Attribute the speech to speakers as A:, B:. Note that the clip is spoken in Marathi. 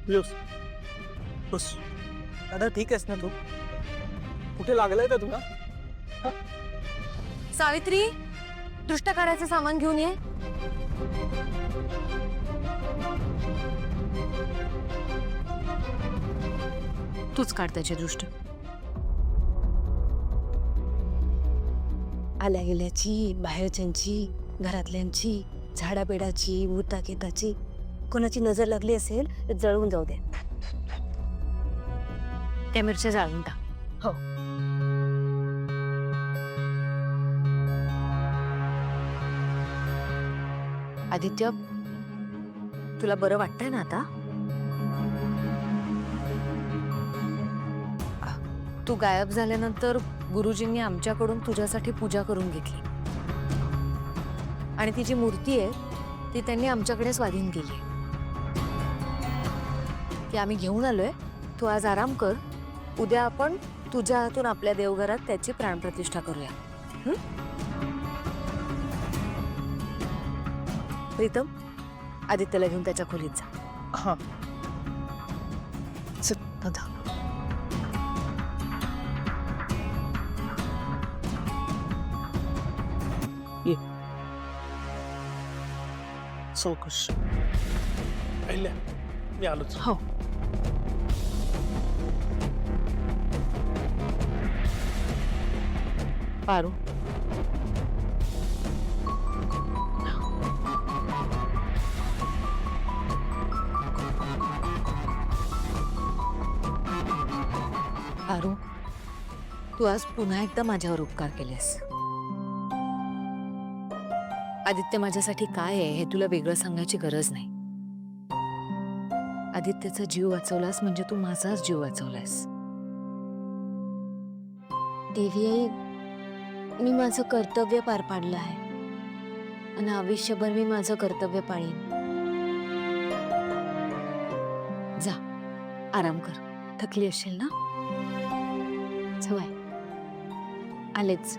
A: बस बस. दादा ठीक आहेस ना तू? कुठे लागलंय का तुला?
B: सावित्री, दृष्ट काढायचं सामान घेऊन ये. तूच काढ त्याचे दृष्ट.
C: आल्या गेल्याची, बाहेरच्यांची, घरातल्यांची, झाडापेडाची, भूताकेताची, कोणाची नजर लागली असेल तर जळवून जाऊ दे.
B: त्या मिरच्या जाळून टाक.
C: हो.
B: आदित्य, तुला बरं वाटतंय ना आता? तू गायब झाल्यानंतर गुरुजींनी आमच्याकडून तुझ्यासाठी पूजा करून घेतली आणि ती जी मूर्ती आहे ती त्यांनी आमच्याकडे स्वाधीन केली. ती आम्ही घेऊन आलोय. तू आज आराम कर. उद्या आपण तुझ्या हातून आपल्या देवघरात त्याची प्राणप्रतिष्ठा करूया. प्रीतम, आदित्यला घेऊन त्याच्या खोलीत जा.
A: हा. चल दादा. ये. चौकश. पहिल्या मी आलोच.
B: हो. पारू, पारू, तू आज पुन्हा एकदा माझ्यावर उपकार केलेस. आदित्य माझ्यासाठी काय आहे हे तुला वेगळं सांगायची गरज नाही. आदित्यचा जीव वाचवलास म्हणजे तू माझाच जीव वाचवलास.
C: देवी आई, मी माझं कर्तव्य पार पाडलं आहे आणि आयुष्यभर मी माझं कर्तव्य पाळीन.
B: जा, आराम कर. थकली असशील ना?
C: सवय आलेच.